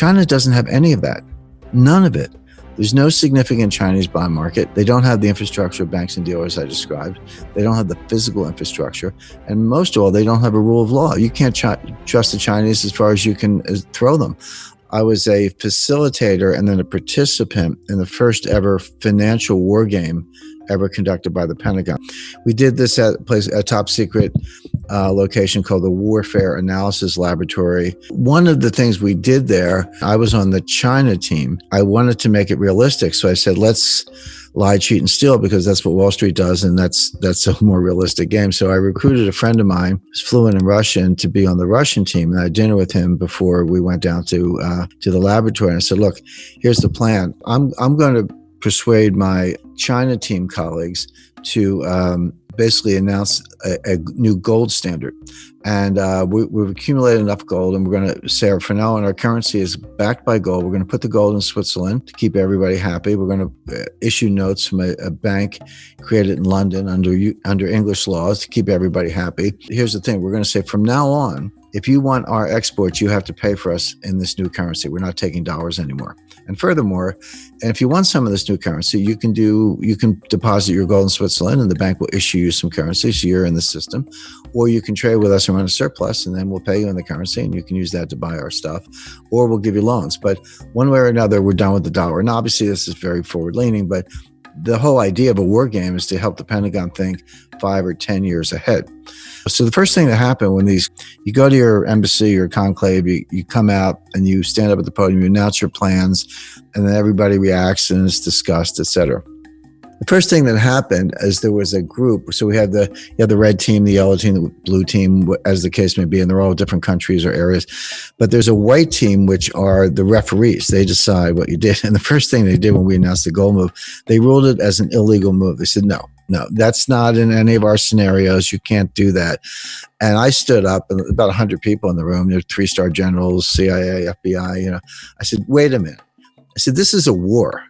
China doesn't have any of that. None of it. There's no significant Chinese bond market. They don't have the infrastructure of banks and dealers I described. They don't have the physical infrastructure. And most of all, they don't have a rule of law. You can't trust the Chinese as far as you can throw them. I was a facilitator and then a participant in the first ever financial war game ever conducted by the Pentagon. We did this at a top secret location called the Warfare Analysis Laboratory. One of the things we did there, I was on the China team. I wanted to make it realistic. So I said, let's lie, cheat, and steal, because that's what Wall Street does. And that's a more realistic game. So I recruited a friend of mine who's fluent in Russian to be on the Russian team. And I had dinner with him before we went down to the laboratory. And I said, look, here's the plan. I'm going to persuade my China team colleagues to basically announce a new gold standard. And we've accumulated enough gold, and we're going to say, for now on, our currency is backed by gold. We're going to put the gold in Switzerland to keep everybody happy. We're going to issue notes from a bank created in London under English laws to keep everybody happy. Here's the thing. We're going to say, from now on, if you want our exports, you have to pay for us in this new currency. We're not taking dollars anymore. And furthermore, and if you want some of this new currency, you can deposit your gold in Switzerland and the bank will issue you some currency, so you're in the system. Or you can trade with us and run a surplus, and then we'll pay you in the currency and you can use that to buy our stuff, or we'll give you loans. But one way or another, we're done with the dollar. And obviously this is very forward leaning, but the whole idea of a war game is to help the Pentagon think 5 or 10 years ahead. So the first thing that happened when you go to your embassy or conclave, you come out and you stand up at the podium, you announce your plans, and then everybody reacts and it's discussed, et cetera. The first thing that happened is there was a group. So we had the red team, the yellow team, the blue team, as the case may be, and they're all different countries or areas. But there's a white team, which are the referees. They decide what you did. And the first thing they did when we announced the gold move, they ruled it as an illegal move. They said, no, that's not in any of our scenarios. You can't do that. And I stood up, and about 100 people in the room. There's 3-star generals, CIA, FBI. I said, wait a minute. I said, this is a war.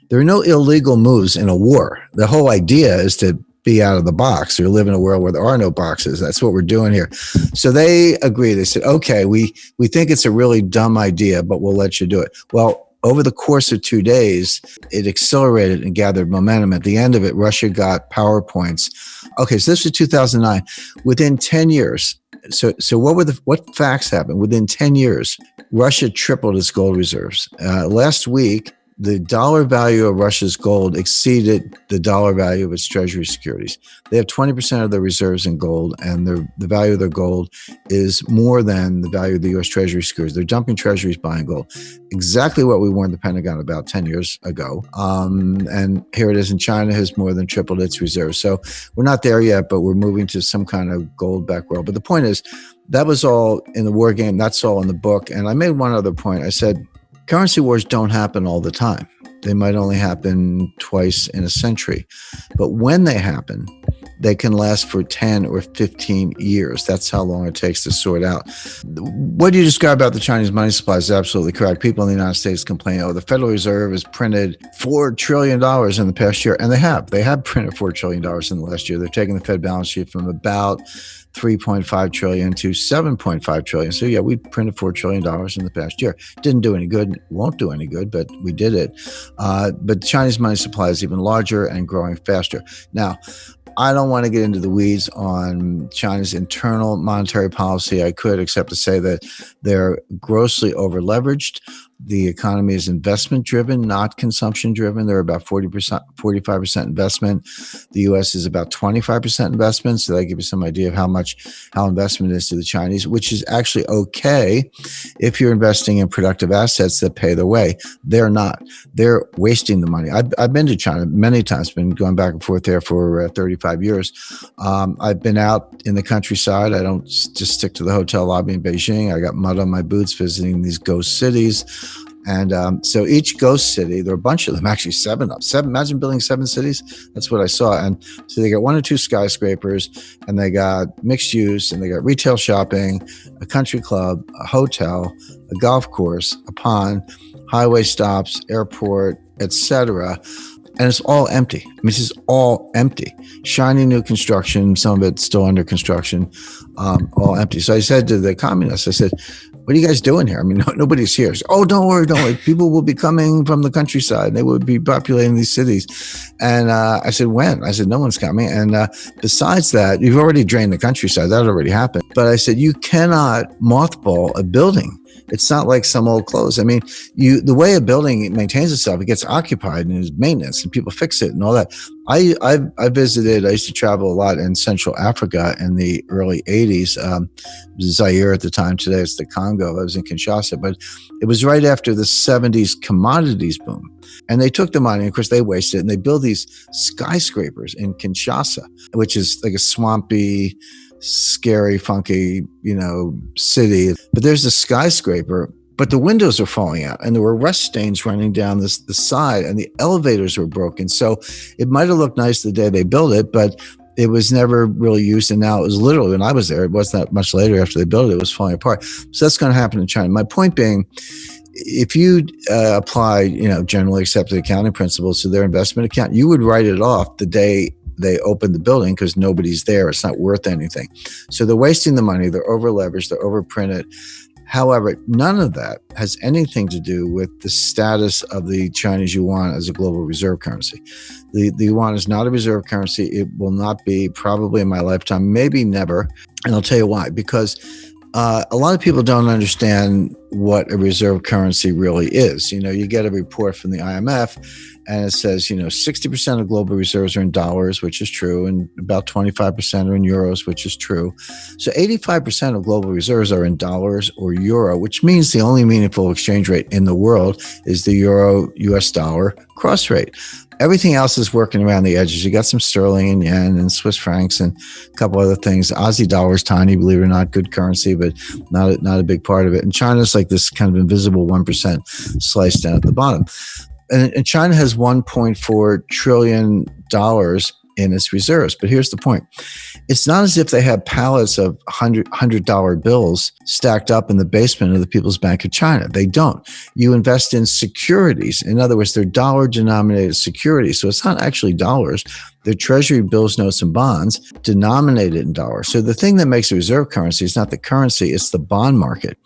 There are no illegal moves in a war. The whole idea is to be out of the box or live in a world where there are no boxes. That's what we're doing here. So they agreed. They said, okay, we think it's a really dumb idea, but we'll let you do it. Well, over the course of 2 days, it accelerated and gathered momentum. At the end of it, Russia got PowerPoints. Okay, so this was 2009. Within 10 years, so what facts happened? Within 10 years, Russia tripled its gold reserves. Last week, the dollar value of Russia's gold exceeded the dollar value of its treasury securities. They have 20% of their reserves in gold, and the value of their gold is more than the value of the U.S. treasury securities. They're dumping treasuries, buying gold. Exactly what we warned the Pentagon about 10 years ago. And here it is, and China has more than tripled its reserves. So we're not there yet, but we're moving to some kind of gold-backed world. But the point is, that was all in the war game. That's all in the book. And I made one other point. I said, currency wars don't happen all the time. They might only happen twice in a century. But when they happen, they can last for 10 or 15 years. That's how long it takes to sort out. What you describe about the Chinese money supply is absolutely correct. People in the United States complain, the Federal Reserve has printed $4 trillion in the past year. And they have printed $4 trillion in the last year. They're taking the Fed balance sheet from about 3.5 trillion to 7.5 trillion. So yeah, we printed $4 trillion in the past year. Didn't do any good, won't do any good, but we did it. But Chinese money supply is even larger and growing faster. Now, I don't want to get into the weeds on China's internal monetary policy. I could, except to say that they're grossly over-leveraged. The economy is investment-driven, not consumption-driven. They're about 45% investment. The U.S. is about 25% investment. So that gives you some idea of how investment is to the Chinese, which is actually okay if you're investing in productive assets that pay the way. They're not. They're wasting the money. I've been to China many times, been going back and forth there for 35 years. I've been out in the countryside. I don't just stick to the hotel lobby in Beijing. I got mud on my boots visiting these ghost cities. And so each ghost city, there are a bunch of them, actually seven. Imagine building 7 cities. That's what I saw. And so they got 1 or 2 skyscrapers, and they got mixed use, and they got retail shopping, a country club, a hotel, a golf course, a pond, highway stops, airport, etc. And it's all empty. I mean, this is all empty. Shiny new construction, some of it still under construction, all empty. So I said to the communists, I said, what are you guys doing here? I mean, nobody's here. So, oh, don't worry. People will be coming from the countryside. And they will be populating these cities. And I said, when? I said, no one's coming. And besides that, you've already drained the countryside. That already happened. But I said, you cannot mothball a building. It's not like some old clothes. I mean, the way a building maintains itself, it gets occupied and there's maintenance and people fix it and all that. I visited, I used to travel a lot in Central Africa in the early 80s. Zaire at the time, today it's the Congo. I was in Kinshasa, but it was right after the 70s commodities boom. And they took the money, of course they wasted it, and they built these skyscrapers in Kinshasa, which is like a swampy, scary, funky, city. But there's a skyscraper, but the windows are falling out and there were rust stains running down the side and the elevators were broken. So it might have looked nice the day they built it, but it was never really used. And now it was literally, when I was there, it wasn't that much later after they built it, it was falling apart. So that's going to happen in China. My point being, if you apply, generally accepted accounting principles to their investment account, you would write it off the day they open the building because nobody's there. It's not worth anything. So they're wasting the money. They're over leveraged. They're overprinted. However, none of that has anything to do with the status of the Chinese yuan as a global reserve currency. The yuan is not a reserve currency. It will not be, probably in my lifetime, maybe never. And I'll tell you why. Because a lot of people don't understand what a reserve currency really is. You get a report from the IMF and it says, 60% of global reserves are in dollars, which is true, and about 25% are in euros, which is true. So 85% of global reserves are in dollars or euro, which means the only meaningful exchange rate in the world is the euro-US dollar cross rate. Everything else is working around the edges. You got some sterling and yen and Swiss francs and a couple other things. Aussie dollar is tiny, believe it or not, good currency, but not a big part of it. And China's like this kind of invisible 1% sliced down at the bottom. And China has $1.4 trillion in its reserves. But here's the point. It's not as if they have pallets of $100 bills stacked up in the basement of the People's Bank of China. They don't. You invest in securities. In other words, they're dollar-denominated securities. So it's not actually dollars. They're treasury bills, notes, and bonds denominated in dollars. So the thing that makes a reserve currency is not the currency, it's the bond market.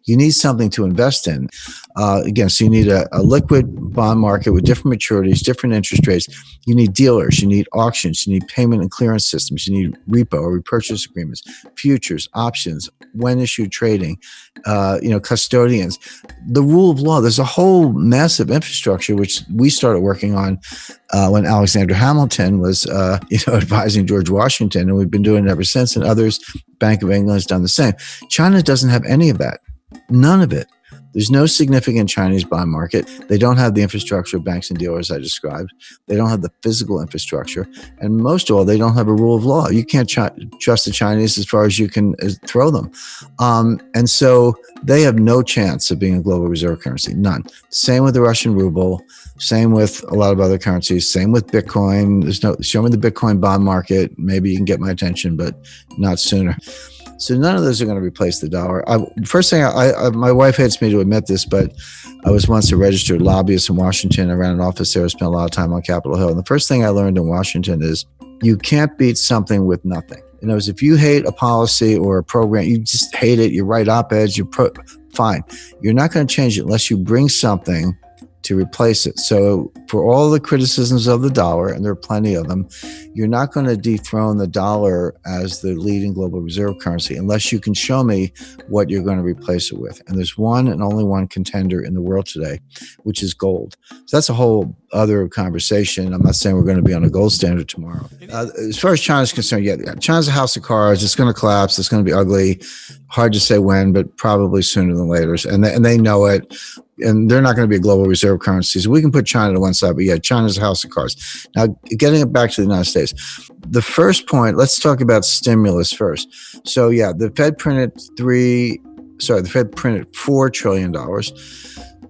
You need something to invest in. Again, so you need a liquid bond market with different maturities, different interest rates. You need dealers, you need auctions, you need payment and clearance systems, you need repo or repurchase agreements, futures, options, when issued trading, custodians. The rule of law, there's a whole massive infrastructure, which we started working on when Alexander Hamilton was, advising George Washington, and we've been doing it ever since. And others, Bank of England has done the same. China doesn't have any of that, none of it. There's no significant Chinese bond market. They don't have the infrastructure of banks and dealers I described. They don't have the physical infrastructure. And most of all, they don't have a rule of law. You can't trust the Chinese as far as you can throw them. And so they have no chance of being a global reserve currency, none. Same with the Russian ruble, same with a lot of other currencies, same with Bitcoin. Show me the Bitcoin bond market. Maybe you can get my attention, but not sooner. So none of those are going to replace the dollar. First thing, my wife hates me to admit this, but I was once a registered lobbyist in Washington. I ran an office there. I spent a lot of time on Capitol Hill. And the first thing I learned in Washington is you can't beat something with nothing. In other words, if you hate a policy or a program, you just hate it, you write op-eds, fine. You're not going to change it unless you bring something to replace it. So for all the criticisms of the dollar, and there are plenty of them, you're not going to dethrone the dollar as the leading global reserve currency unless you can show me what you're going to replace it with. And there's one and only one contender in the world today, which is gold. So that's a whole other conversation. I'm not saying we're going to be on a gold standard tomorrow. As far as China's concerned, China's a house of cards. It's going to collapse. It's going to be ugly. Hard to say when, but probably sooner than later. And they know it. And they're not going to be a global reserve currency. So we can put China to one side, but China's a house of cards. Now, getting it back to the United States, the first point, let's talk about stimulus first. So the Fed printed $4 trillion.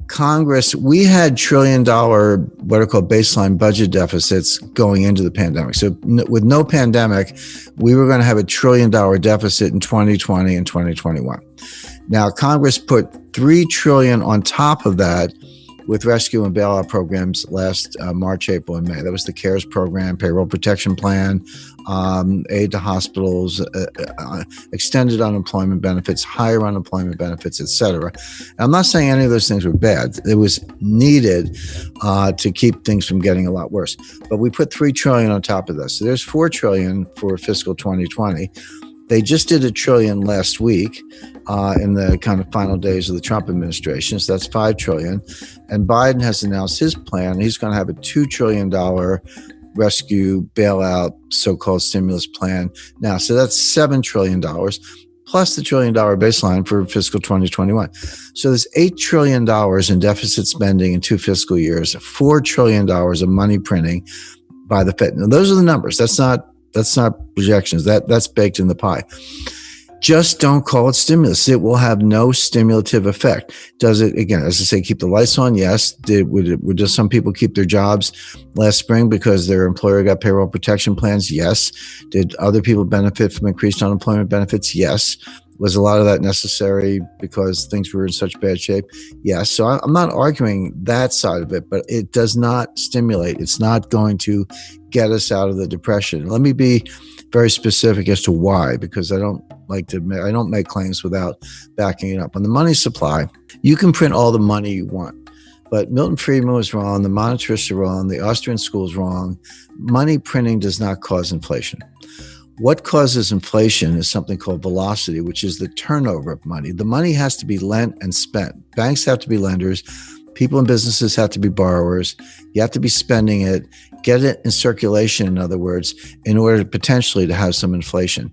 Congress, we had $1 trillion, what are called baseline budget deficits going into the pandemic. So with no pandemic, we were going to have $1 trillion deficit in 2020 and 2021. Now, Congress put $3 trillion on top of that with rescue and bailout programs last March, April, and May. That was the CARES program, payroll protection plan, aid to hospitals, extended unemployment benefits, higher unemployment benefits, etc. I'm not saying any of those things were bad. It was needed to keep things from getting a lot worse. But we put $3 trillion on top of this. So there's $4 trillion for fiscal 2020. They just did $1 trillion last week in the kind of final days of the Trump administration. So that's $5 trillion. And Biden has announced his plan. He's going to have a $2 trillion rescue bailout, so-called stimulus plan now. So that's $7 trillion plus the $1 trillion baseline for fiscal 2021. So there's $8 trillion in deficit spending in 2 fiscal years, $4 trillion of money printing by the Fed. Now, those are the numbers. That's not projections. That's baked in the pie. Just don't call it stimulus. It will have no stimulative effect. Does it, again, as I say, keep the lights on? Yes. Would just some people keep their jobs last spring because their employer got payroll protection plans? Yes. Did other people benefit from increased unemployment benefits? Yes. Was a lot of that necessary because things were in such bad shape? Yes. So I'm not arguing that side of it, but it does not stimulate. It's not going to get us out of the depression. Let me be very specific as to why, because I don't make claims without backing it up. On the money supply, you can print all the money you want, but Milton Friedman was wrong. The monetarists are wrong. The Austrian school is wrong. Money printing does not cause inflation. What causes inflation is something called velocity, which is the turnover of money. The money has to be lent and spent. Banks have to be lenders. People and businesses have to be borrowers. You have to be spending it, get it in circulation, in other words, in order to potentially to have some inflation.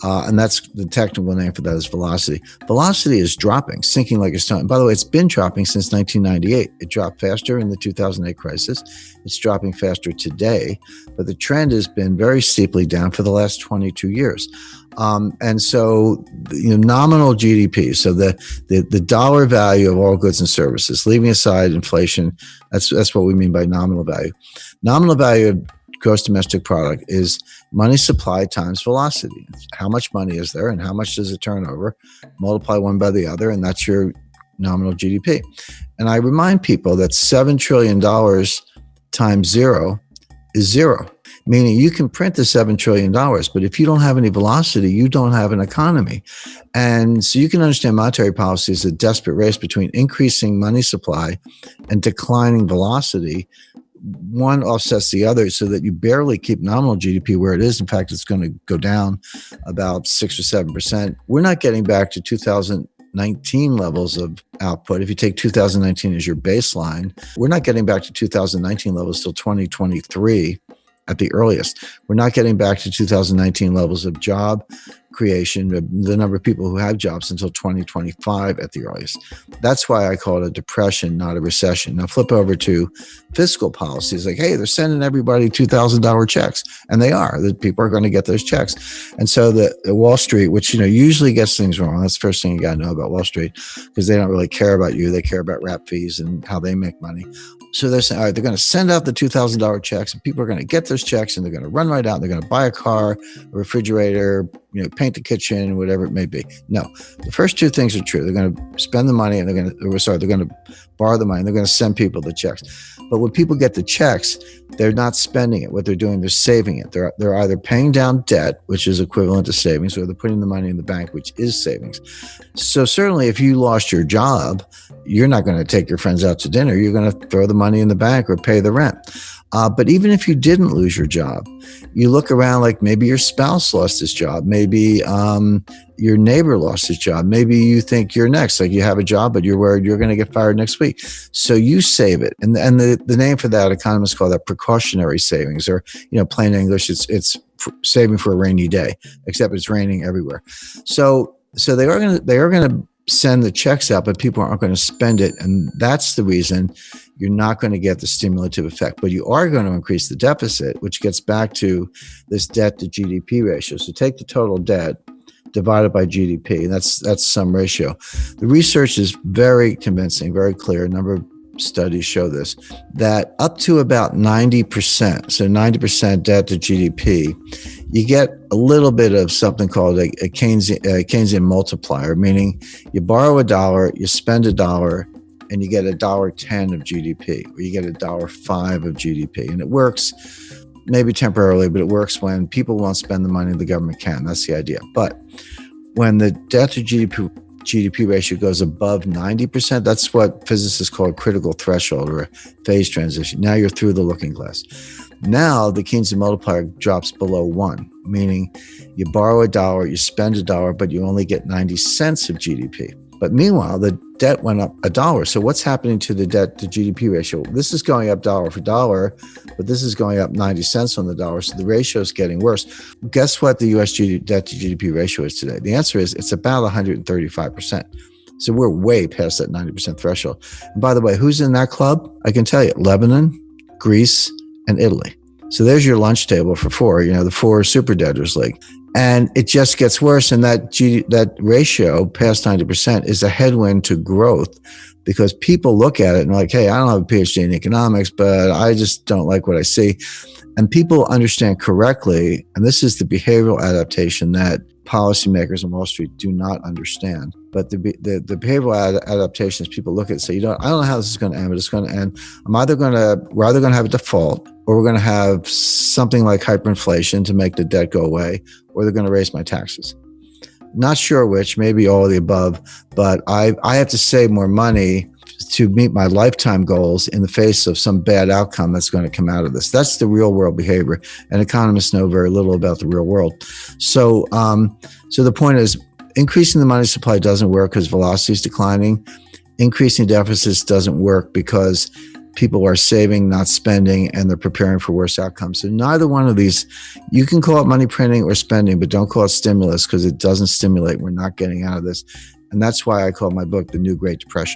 And that's the technical name for that is velocity. Velocity is dropping, sinking like a stone. And by the way, it's been dropping since 1998. It dropped faster in the 2008 crisis. It's dropping faster today, but the trend has been very steeply down for the last 22 years. And so, nominal GDP, so the dollar value of all goods and services, leaving aside inflation, that's what we mean by nominal value. Nominal value of gross domestic product is money supply times velocity. How much money is there and how much does it turn over? Multiply one by the other, and that's your nominal GDP. And I remind people that $7 trillion times zero is zero, meaning you can print the $7 trillion, but if you don't have any velocity, you don't have an economy. And so you can understand monetary policy is a desperate race between increasing money supply and declining velocity. One offsets the other so that you barely keep nominal GDP where it is. In fact, it's going to go down about 6 or 7%. We're not getting back to 2019 levels of output. If you take 2019 as your baseline, we're not getting back to 2019 levels till 2023 at the earliest. We're not getting back to 2019 levels of job creation, the number of people who have jobs, until 2025 at the earliest. That's why I call it a depression, not a recession. Now flip over to fiscal policies. Like, hey, they're sending everybody $2,000 checks, and they are. The people are going to get those checks. And so the Wall Street, which usually gets things wrong. That's the first thing you got to know about Wall Street, because they don't really care about you. They care about rap fees and how they make money. So they're saying, all right, they're going to send out the $2,000 checks, and people are going to get those checks, and they're going to run right out. And they're going to buy a car, a refrigerator, paint the kitchen, whatever it may be. No, the first two things are true. They're going to spend the money, and they're going to borrow the money, and they're going to send people the checks. But when people get the checks, they're not spending it. What they're doing, they're saving it. They're either paying down debt, which is equivalent to savings, or they're putting the money in the bank, which is savings. So certainly if you lost your job, you're not going to take your friends out to dinner. You're going to throw the money in the bank or pay the rent. But even if you didn't lose your job, you look around, like maybe your spouse lost his job. Maybe your neighbor lost his job. Maybe you think you're next, like you have a job, but you're worried you're going to get fired next week. So you save it. And the name for that, economists call that precautionary savings, or, plain English, it's saving for a rainy day, except it's raining everywhere. So they are going to send the checks out, but people aren't going to spend it. And that's the reason you're not going to get the stimulative effect, but you are going to increase the deficit, which gets back to this debt to GDP ratio. So take the total debt divided by GDP. That's some ratio. The research is very convincing, very clear. A number of studies show this, that up to about 90%, so 90% debt to GDP, you get a little bit of something called a Keynesian multiplier, meaning you borrow $1, you spend $1, and you get $1.10 of GDP, or you get $1.05 of GDP. And it works maybe temporarily, but it works when people won't spend the money the government can. That's the idea. But when the debt to GDP ratio goes above 90%, that's what physicists call a critical threshold or a phase transition. Now you're through the looking glass. Now the Keynesian multiplier drops below 1, meaning you borrow $1, you spend $1, but you only get 90 cents of GDP. But meanwhile, the debt went up $1. So what's happening to the debt to GDP ratio? This is going up dollar for dollar, but this is going up 90 cents on the dollar. So the ratio is getting worse. Guess what the US debt to GDP ratio is today? The answer is it's about 135%. So we're way past that 90% threshold. And by the way, who's in that club? I can tell you, Lebanon, Greece, and Italy. So there's your lunch table for four, the four super debtors league. And it just gets worse. And that ratio past 90% is a headwind to growth, because people look at it and are like, hey, I don't have a PhD in economics, but I just don't like what I see. And people understand correctly, and this is the behavioral adaptation that policymakers on Wall Street do not understand. But the behavioral adaptations, people look at it and say, I don't know how this is going to end, but it's going to end. We're either going to have a default, or we're going to have something like hyperinflation to make the debt go away, or they're going to raise my taxes. Not sure which, maybe all of the above, but I have to save more money to meet my lifetime goals in the face of some bad outcome that's going to come out of this. That's the real world behavior, and economists know very little about the real world. So the point is, increasing the money supply doesn't work because velocity is declining. Increasing deficits doesn't work because people are saving, not spending, and they're preparing for worse outcomes. So neither one of these, you can call it money printing or spending, but don't call it stimulus, because it doesn't stimulate. We're not getting out of this. And that's why I call my book The New Great Depression.